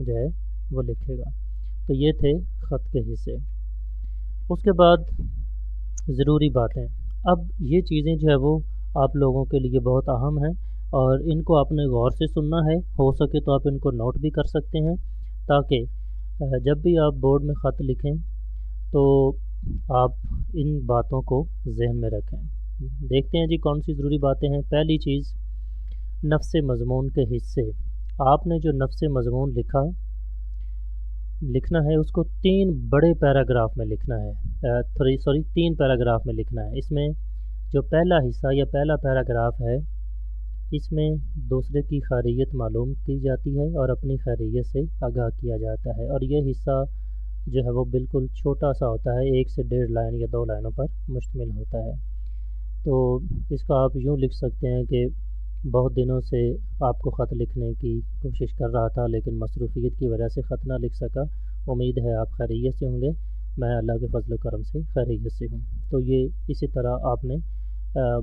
جو ہے وہ لکھے گا۔ تو یہ تھے خط کے حصے۔ اس کے بعد ضروری باتیں، اب یہ چیزیں جو ہے وہ آپ لوگوں کے لیے بہت اہم ہیں اور ان کو آپ نے غور سے سننا ہے، ہو سکے تو آپ ان کو نوٹ بھی کر سکتے ہیں تاکہ جب بھی آپ بورڈ میں خط لکھیں تو آپ ان باتوں کو ذہن میں رکھیں۔ دیکھتے ہیں جی کون سی ضروری باتیں ہیں۔ پہلی چیز، نفس مضمون کے حصے۔ آپ نے جو نفس مضمون لکھنا ہے اس کو 3 بڑے پیراگراف میں لکھنا ہے، 3 پیراگراف میں لکھنا ہے۔ اس میں جو پہلا حصہ یا پہلا پیراگراف ہے اس میں دوسرے کی خیریت معلوم کی جاتی ہے اور اپنی خیریت سے آگاہ کیا جاتا ہے، اور یہ حصہ جو ہے وہ بالکل چھوٹا سا ہوتا ہے، 1 سے 1.5 لائن یا 2 لائنوں پر مشتمل ہوتا ہے۔ تو اس کا آپ یوں لکھ سکتے ہیں کہ بہت دنوں سے آپ کو خط لکھنے کی کوشش کر رہا تھا لیکن مصروفیت کی وجہ سے خط نہ لکھ سکا، امید ہے آپ خیریت سے ہوں گے، میں اللہ کے فضل و کرم سے خیریت سے ہوں۔ تو یہ اسی طرح آپ نے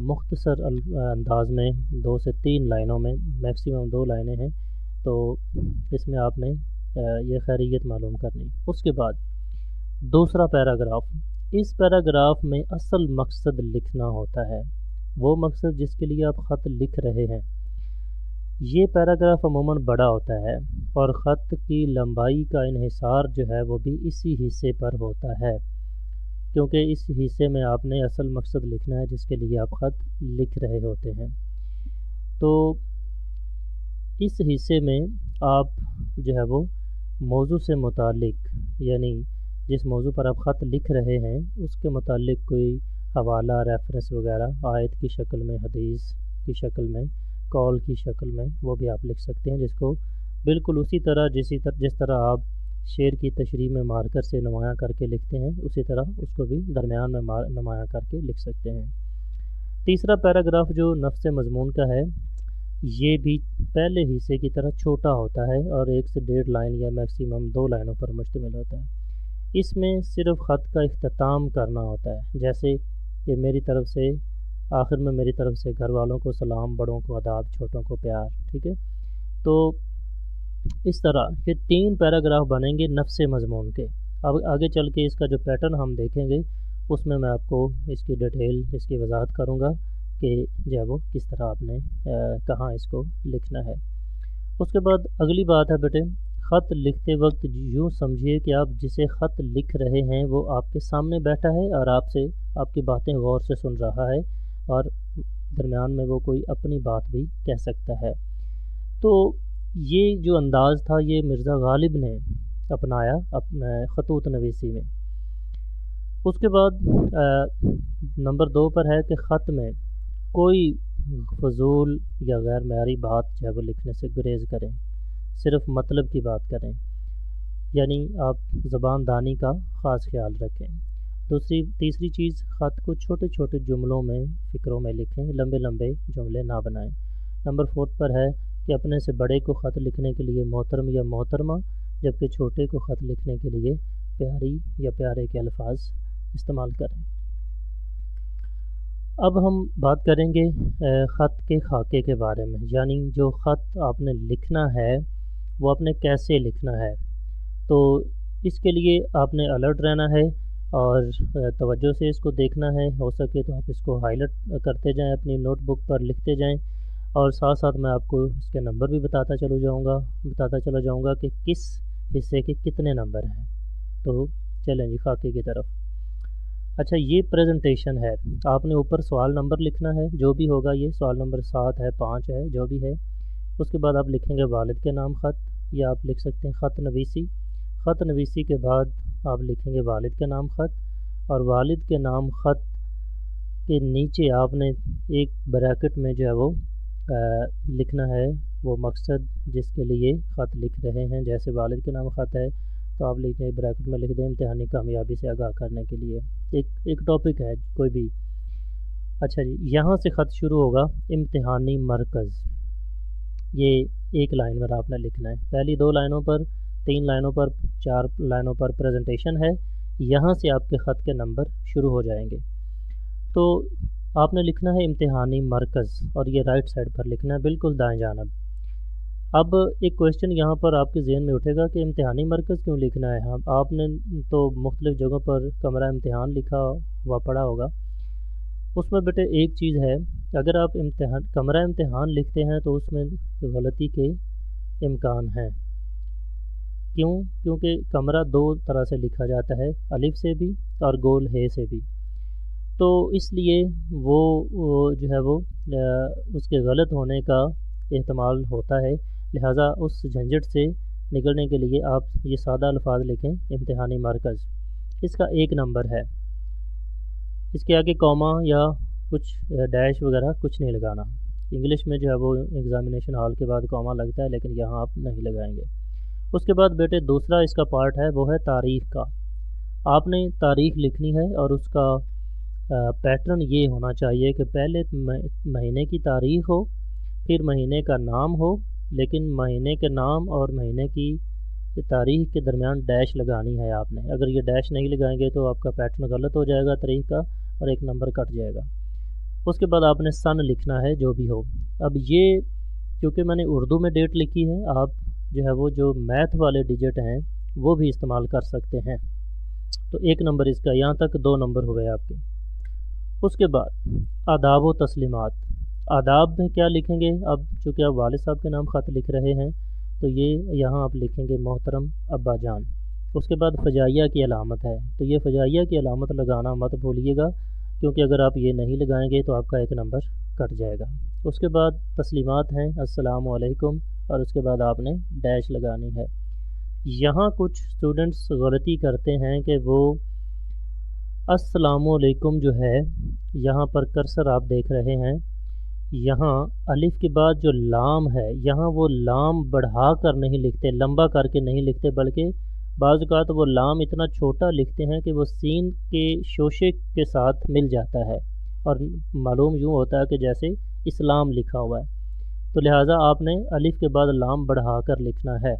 مختصر انداز میں 2 سے 3 لائنوں میں، میکسیمم 2 لائنیں ہیں، تو اس میں آپ نے یہ خیریت معلوم کرنی۔ اس کے بعد دوسرا پیراگراف، اس پیراگراف میں اصل مقصد لکھنا ہوتا ہے، وہ مقصد جس کے لیے آپ خط لکھ رہے ہیں۔ یہ پیراگراف عموماً بڑا ہوتا ہے اور خط کی لمبائی کا انحصار جو ہے وہ بھی اسی حصے پر ہوتا ہے، کیونکہ اس حصے میں آپ نے اصل مقصد لکھنا ہے جس کے لیے آپ خط لکھ رہے ہوتے ہیں۔ تو اس حصے میں آپ جو ہے وہ موضوع سے متعلق، یعنی جس موضوع پر آپ خط لکھ رہے ہیں اس کے متعلق کوئی حوالہ، ریفرنس وغیرہ آیت کی شکل میں، حدیث کی شکل میں، کال کی شکل میں، وہ بھی آپ لکھ سکتے ہیں، جس کو بالکل اسی طرح جس طرح آپ شعر کی تشریح میں مارکر سے نمایاں کر کے لکھتے ہیں اسی طرح اس کو بھی درمیان میں نمایاں کر کے لکھ سکتے ہیں۔ تیسرا پیراگراف جو نفس مضمون کا ہے یہ بھی پہلے حصے کی طرح چھوٹا ہوتا ہے اور 1 سے 1.5 لائن یا میکسیمم 2 لائنوں پر مشتمل ہوتا ہے۔ اس میں صرف خط کا اختتام کرنا ہوتا ہے، جیسے کہ میری طرف سے، آخر میں میری طرف سے گھر والوں کو سلام، بڑوں کو آداب، چھوٹوں کو پیار، ٹھیک ہے۔ تو اس طرح یہ 3 پیراگراف بنیں گے نفس مضمون کے۔ اب آگے چل کے اس کا جو پیٹرن ہم دیکھیں گے اس میں آپ کو اس کی ڈیٹیل، اس کی وضاحت کروں گا کہ جو ہے وہ کس طرح آپ نے کہاں اس کو لکھنا ہے۔ اس کے بعد اگلی بات ہے بیٹے، خط لکھتے وقت یوں سمجھیے کہ آپ جسے خط لکھ رہے ہیں وہ آپ کے سامنے بیٹھا ہے اور آپ کی باتیں غور سے سن رہا ہے اور درمیان میں وہ کوئی اپنی بات بھی کہہ سکتا ہے۔ تو یہ جو انداز تھا یہ مرزا غالب نے اپنایا اپنا خطوط نویسی میں۔ اس کے بعد نمبر 2 پر ہے کہ خط میں کوئی فضول یا غیر معیاری بات جو ہے وہ لکھنے سے گریز کریں، صرف مطلب کی بات کریں، یعنی آپ زبان دانی کا خاص خیال رکھیں۔ تیسری چیز، خط کو چھوٹے چھوٹے جملوں میں، فکروں میں لکھیں، لمبے لمبے جملے نہ بنائیں۔ نمبر 4 پر ہے کہ اپنے سے بڑے کو خط لکھنے کے لیے محترم یا محترمہ، جبکہ چھوٹے کو خط لکھنے کے لیے پیاری یا پیارے کے الفاظ استعمال کریں۔ اب ہم بات کریں گے خط کے خاکے کے بارے میں، یعنی جو خط آپ نے لکھنا ہے وہ آپ نے کیسے لکھنا ہے۔ تو اس کے لیے آپ نے الرٹ رہنا ہے اور توجہ سے اس کو دیکھنا ہے، ہو سکے تو آپ اس کو ہائی لائٹ کرتے جائیں، اپنی نوٹ بک پر لکھتے جائیں، اور ساتھ ساتھ میں آپ کو اس کے نمبر بھی بتاتا چلا جاؤں گا کہ کس حصے کے کتنے نمبر ہیں۔ تو چلیں جی خاکے کی طرف۔ اچھا، یہ پریزنٹیشن ہے، آپ نے اوپر سوال نمبر لکھنا ہے، جو بھی ہوگا، یہ سوال نمبر 7 ہے، 5 ہے، جو بھی ہے۔ اس کے بعد آپ لکھیں گے والد کے نام خط، یا آپ لکھ سکتے ہیں خط نویسی۔ خط نویسی کے بعد آپ لکھیں گے والد کے نام خط، اور والد کے نام خط کے نیچے آپ نے ایک بریکٹ میں جو ہے وہ لکھنا ہے وہ مقصد جس کے لیے خط لکھ رہے ہیں۔ جیسے والد کے نام خط ہے تو آپ لکھیں بریکٹ میں لکھ دیں امتحانی کامیابی سے آگاہ کرنے کے لیے، ایک ٹاپک ہے کوئی بھی۔ اچھا جی، یہاں سے خط شروع ہوگا، امتحانی مرکز، یہ 1 لائن میں آپ نے لکھنا ہے۔ پہلی 2 لائنوں پر، 3 لائنوں پر، 4 لائنوں پر پریزنٹیشن ہے، یہاں سے آپ کے خط کے نمبر شروع ہو جائیں گے۔ تو آپ نے لکھنا ہے امتحانی مرکز، اور یہ رائٹ سائڈ پر لکھنا ہے، بالکل دائیں جانب۔ اب ایک کویشچن یہاں پر آپ کے ذہن میں اٹھے گا کہ امتحانی مرکز کیوں لکھنا ہے؟ آپ نے تو مختلف جگہوں پر کمرہ امتحان لکھا ہوا پڑھا ہوگا، اس میں بیٹے ایک چیز ہے، اگر آپ کمرہ امتحان لکھتے ہیں تو اس میں غلطی کے امکان ہیں۔ کیوں؟ کیونکہ کمرہ دو طرح سے لکھا جاتا ہے، الف سے بھی اور گول ہے سے بھی، تو اس لیے وہ جو ہے وہ اس کے غلط ہونے کا احتمال ہوتا ہے، لہٰذا اس جھنجھٹ سے نکلنے کے لیے آپ یہ سادہ الفاظ لکھیں امتحانی مرکز۔ اس کا 1 نمبر ہے، اس کے آگے کوما یا کچھ ڈیش وغیرہ کچھ نہیں لگانا۔ انگلش میں جو ہے وہ ایگزامینیشن ہال کے بعد کوما لگتا ہے، لیکن یہاں آپ نہیں لگائیں گے۔ اس کے بعد بیٹے دوسرا اس کا پارٹ ہے، وہ ہے تاریخ کا۔ آپ نے تاریخ لکھنی ہے اور اس کا پیٹرن یہ ہونا چاہیے کہ پہلے مہینے کی تاریخ ہو، پھر مہینے کا نام ہو، لیکن مہینے کے نام اور مہینے کی تاریخ کے درمیان ڈیش لگانی ہے آپ نے۔ اگر یہ ڈیش نہیں لگائیں گے تو آپ کا پیٹرن غلط ہو جائے گا تاریخ کا اور 1 نمبر کٹ جائے گا۔ اس کے بعد آپ نے سن لکھنا ہے جو بھی ہو۔ اب یہ کیونکہ میں نے اردو میں ڈیٹ لکھی ہے، آپ جو ہے وہ جو میتھ والے ڈیجٹ ہیں وہ بھی استعمال کر سکتے ہیں، تو 1 نمبر اس کا، یہاں تک 2 نمبر ہوئے آپ کے۔ اس کے بعد آداب و تسلیمات، آداب میں کیا لکھیں گے؟ اب چونکہ آپ والد صاحب کے نام خط لکھ رہے ہیں تو یہ یہاں آپ لکھیں گے محترم ابا جان۔ اس کے بعد فجائیہ کی علامت ہے، تو یہ فجائیہ کی علامت لگانا مت بھولیے گا، کیونکہ اگر آپ یہ نہیں لگائیں گے تو آپ کا 1 نمبر کٹ جائے گا۔ اس کے بعد تسلیمات ہیں السلام علیکم، اور اس کے بعد آپ نے ڈیش لگانی ہے۔ یہاں کچھ اسٹوڈنٹس غلطی کرتے ہیں کہ وہ السلام علیکم جو ہے، یہاں پر کرسر آپ دیکھ رہے ہیں، یہاں الف کے بعد جو لام ہے، یہاں وہ لام بڑھا کر نہیں لکھتے، لمبا کر کے نہیں لکھتے، بلکہ بعض اوقات وہ لام اتنا چھوٹا لکھتے ہیں کہ وہ سین کے شوشے کے ساتھ مل جاتا ہے اور معلوم یوں ہوتا ہے کہ جیسے اسلام لکھا ہوا ہے، تو لہٰذا آپ نے الف کے بعد لام بڑھا کر لکھنا ہے۔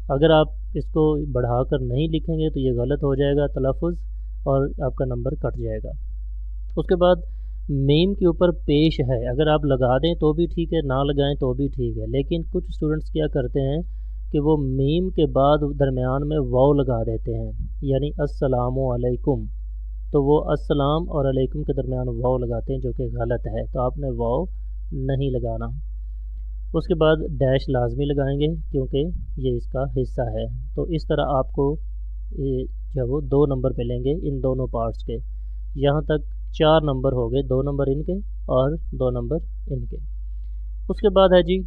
اگر آپ اس کو بڑھا کر نہیں لکھیں گے تو یہ غلط ہو جائے گا تلفظ اور آپ کا نمبر کٹ جائے گا۔ اس کے بعد میم کے اوپر پیش ہے، اگر آپ لگا دیں تو بھی ٹھیک ہے، نہ لگائیں تو بھی ٹھیک ہے، لیکن کچھ اسٹوڈنٹس کیا کرتے ہیں کہ وہ میم کے بعد درمیان میں واو لگا دیتے ہیں، یعنی السلام علیکم، تو وہ السلام اور علیکم کے درمیان واو لگاتے ہیں جو کہ غلط ہے، تو آپ نے واو نہیں لگانا۔ اس کے بعد ڈیش لازمی لگائیں گے کیونکہ یہ اس کا حصہ ہے، تو اس طرح آپ کو جو ہے وہ 2 نمبر ملیں گے ان دونوں پارٹس کے، یہاں تک 4 نمبر ہو گئے، 2 نمبر ان کے اور 2 نمبر ان کے۔ اس کے بعد ہے جی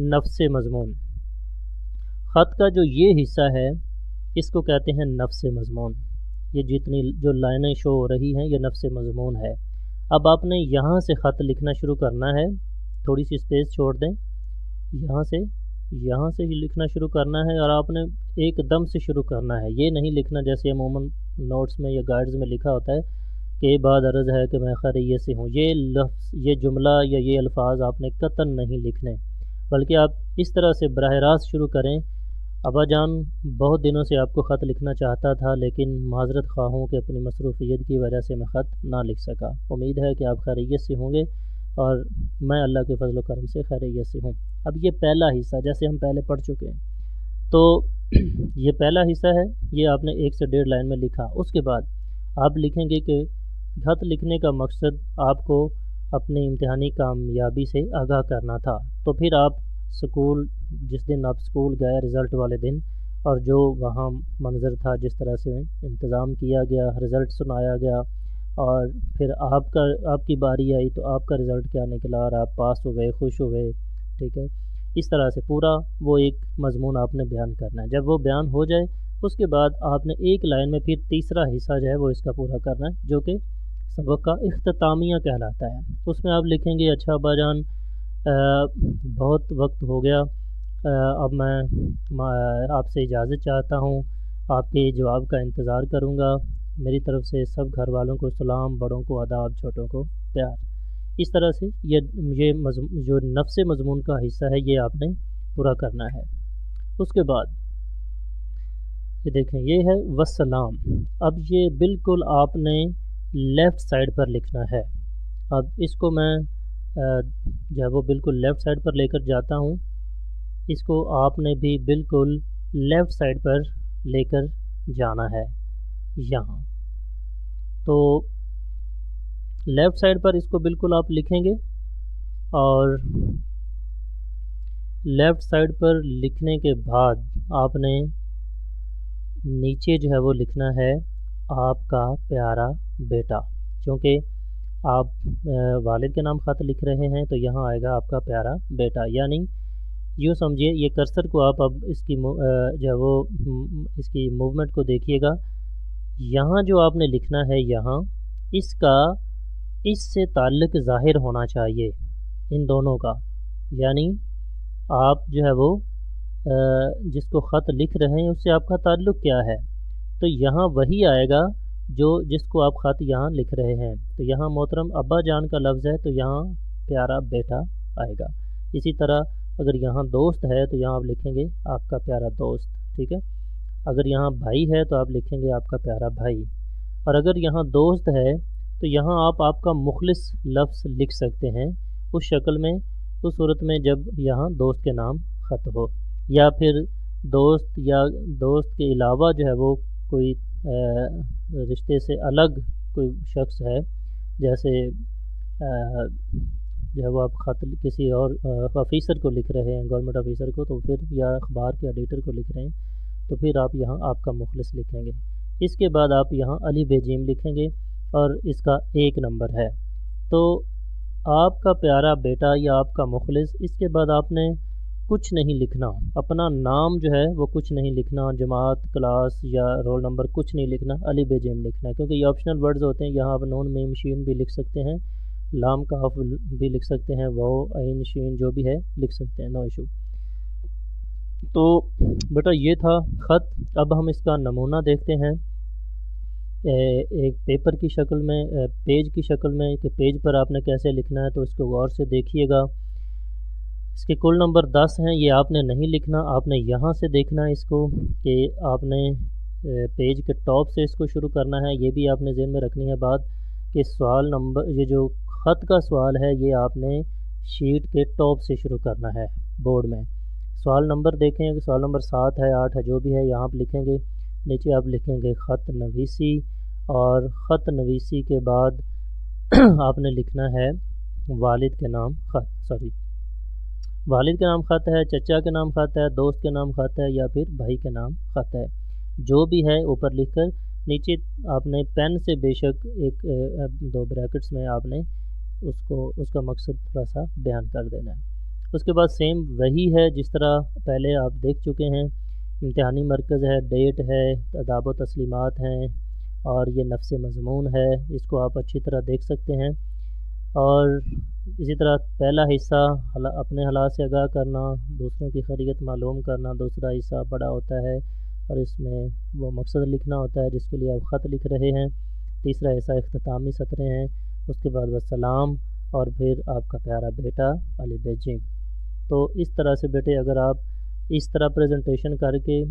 نفس مضمون، خط کا جو یہ حصہ ہے اس کو کہتے ہیں نفس مضمون، یہ جتنی جو لائنیں شو ہو رہی ہیں یہ نفس مضمون ہے۔ اب آپ نے یہاں سے خط لکھنا شروع کرنا ہے، تھوڑی سی اسپیس چھوڑ دیں، یہاں سے ہی لکھنا شروع کرنا ہے اور آپ نے ایک دم سے شروع کرنا ہے، یہ نہیں لکھنا جیسے عموماً نوٹس میں یا گائیڈز میں لکھا ہوتا ہے کہ بعد عرض ہے کہ میں خیریت سے ہوں، یہ لفظ، یہ جملہ یا یہ الفاظ آپ نے قطعاً نہیں لکھنے، بلکہ آپ اس طرح سے براہ راست شروع کریں۔ ابا جان بہت دنوں سے آپ کو خط لکھنا چاہتا تھا، لیکن معذرت خواہ ہوں کہ اپنی مصروفیت کی وجہ سے میں خط نہ لکھ سکا، امید ہے کہ آپ خیریت سے ہوں گے اور میں اللہ کے فضل و کرم سے خیریت سے ہوں۔ اب یہ پہلا حصہ جیسے ہم پہلے پڑھ چکے ہیں، تو یہ پہلا حصہ ہے، یہ آپ نے 1 سے 1.5 لائن میں لکھا۔ اس کے بعد آپ لکھیں گے کہ خط لکھنے کا مقصد آپ کو اپنی امتحانی کامیابی سے آگاہ کرنا تھا، تو پھر آپ سکول، جس دن آپ سکول گئے رزلٹ والے دن، اور جو وہاں منظر تھا، جس طرح سے انتظام کیا گیا، رزلٹ سنایا گیا، اور پھر آپ کی باری آئی تو آپ کا رزلٹ کیا نکلا اور آپ پاس ہوئے، خوش ہوئے، ٹھیک ہے، اس طرح سے پورا وہ ایک مضمون آپ نے بیان کرنا ہے۔ جب وہ بیان ہو جائے اس کے بعد آپ نے 1 لائن میں پھر تیسرا حصہ جو ہے وہ اس کا پورا کرنا ہے، جو کہ سبق کا اختتامیہ کہلاتا ہے۔ اس میں آپ لکھیں گے اچھا ابا جان بہت وقت ہو گیا، اب میں آپ سے اجازت چاہتا ہوں، آپ کے جواب کا انتظار کروں گا، میری طرف سے سب گھر والوں کو سلام، بڑوں کو آداب، چھوٹوں کو پیار۔ اس طرح سے یہ جو نفس مضمون کا حصہ ہے یہ آپ نے پورا کرنا ہے۔ اس کے بعد یہ دیکھیں، یہ ہے والسلام، اب یہ بالکل آپ نے لیفٹ سائڈ پر لکھنا ہے۔ اب اس کو میں جو ہے وہ بالکل لیفٹ سائڈ پر لے کر جاتا ہوں، اس کو آپ نے بھی بالکل لیفٹ سائڈ پر لے کر جانا ہے یہاں. تو لیفٹ سائڈ پر اس کو بالکل آپ لکھیں گے اور لیفٹ سائڈ پر لکھنے کے بعد آپ نے نیچے جو ہے وہ لکھنا ہے آپ کا پیارا بیٹا. چونکہ آپ والد کے نام خط لکھ رہے ہیں تو یہاں آئے گا آپ کا پیارا بیٹا. یعنی یوں سمجھیے یہ کرسر کو آپ اب اس کی جو ہے وہ اس کی موومنٹ کو دیکھیے گا. یہاں جو آپ نے لکھنا ہے یہاں اس کا اس سے تعلق ظاہر ہونا چاہیے ان دونوں کا. یعنی آپ جو ہے وہ جس کو خط لکھ رہے ہیں اس سے آپ کا تعلق کیا ہے تو یہاں وہی آئے گا جو جس کو آپ خط یہاں لکھ رہے ہیں. تو یہاں محترم ابا جان کا لفظ ہے تو یہاں پیارا بیٹا آئے گا. اسی طرح اگر یہاں دوست ہے تو یہاں آپ لکھیں گے آپ کا پیارا دوست. ٹھیک ہے. اگر یہاں بھائی ہے تو آپ لکھیں گے آپ کا پیارا بھائی. اور اگر یہاں دوست ہے تو یہاں آپ کا مخلص لفظ لکھ سکتے ہیں اس شکل میں اس صورت میں جب یہاں دوست کے نام خط ہو یا پھر دوست یا دوست کے علاوہ جو ہے وہ کوئی رشتے سے الگ کوئی شخص ہے جیسے جو ہے وہ آپ خط کسی اور آفیسر کو لکھ رہے ہیں گورنمنٹ آفیسر کو تو پھر یا اخبار کے ایڈیٹر کو لکھ رہے ہیں تو پھر آپ یہاں آپ کا مخلص لکھیں گے. اس کے بعد آپ یہاں علی بے جیم لکھیں گے اور اس کا 1 نمبر ہے. تو آپ کا پیارا بیٹا یا آپ کا مخلص اس کے بعد آپ نے کچھ نہیں لکھنا. اپنا نام جو ہے وہ کچھ نہیں لکھنا جماعت کلاس یا رول نمبر کچھ نہیں لکھنا علی بے جیم لکھنا ہے کیونکہ یہ آپشنل ورڈز ہوتے ہیں. یہاں آپ نون میم شین بھی لکھ سکتے ہیں لام کاف بھی لکھ سکتے ہیں واو عین شین جو بھی ہے لکھ سکتے ہیں نو ایشو. تو بیٹا یہ تھا خط. اب ہم اس کا نمونہ دیکھتے ہیں ایک پیپر کی شکل میں پیج کی شکل میں کہ پیج پر آپ نے کیسے لکھنا ہے. تو اس کو غور سے دیکھیے گا. اس کے کل نمبر 10 ہیں. یہ آپ نے نہیں لکھنا آپ نے یہاں سے دیکھنا ہے اس کو کہ آپ نے پیج کے ٹاپ سے اس کو شروع کرنا ہے. یہ بھی آپ نے ذہن میں رکھنی ہے بات کہ سوال نمبر یہ جو خط کا سوال ہے یہ آپ نے شیٹ کے ٹاپ سے شروع کرنا ہے بورڈ میں. سوال نمبر دیکھیں کہ سوال نمبر 7 ہے 8 ہے جو بھی ہے یہاں آپ لکھیں گے. نیچے آپ لکھیں گے خط نویسی اور خط نویسی کے بعد آپ نے لکھنا ہے والد کے نام خط والد کے نام خط ہے چچا کے نام خط ہے دوست کے نام خط ہے یا پھر بھائی کے نام خط ہے جو بھی ہے اوپر لکھ کر نیچے آپ نے پین سے بے شک ایک 2 بریکٹس میں آپ نے اس کا مقصد تھوڑا سا بیان کر دینا ہے. اس کے بعد سیم وہی ہے جس طرح پہلے آپ دیکھ چکے ہیں. امتحانی مرکز ہے ڈیٹ ہے آداب و تسلیمات ہیں اور یہ نفس مضمون ہے. اس کو آپ اچھی طرح دیکھ سکتے ہیں. اور اسی طرح پہلا حصہ اپنے حالات سے آگاہ کرنا دوسروں کی خیریت معلوم کرنا. دوسرا حصہ بڑا ہوتا ہے اور اس میں وہ مقصد لکھنا ہوتا ہے جس کے لیے آپ خط لکھ رہے ہیں. تیسرا حصہ اختتامی سطریں ہیں. اس کے بعد وسلام اور پھر آپ کا پیارا بیٹا علی بے جیم. تو اس طرح سے بیٹے اگر آپ اس طرح پریزنٹیشن کر کے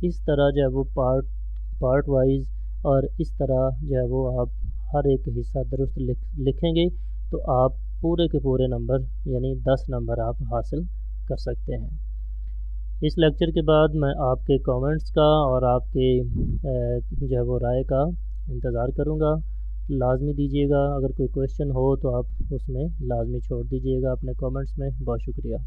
اس طرح جو ہے وہ پارٹ وائز اور اس طرح جو ہے وہ آپ ہر ایک حصہ درست لکھیں گے تو آپ پورے کے پورے نمبر یعنی 10 نمبر آپ حاصل کر سکتے ہیں. اس لیکچر کے بعد میں آپ کے کامنٹس کا اور آپ کے جو ہے وہ رائے کا انتظار کروں گا. لازمی دیجیے گا. اگر کوئی کویشچن ہو تو آپ اس میں لازمی چھوڑ دیجیے گا اپنے کامنٹس میں. بہت شکریہ.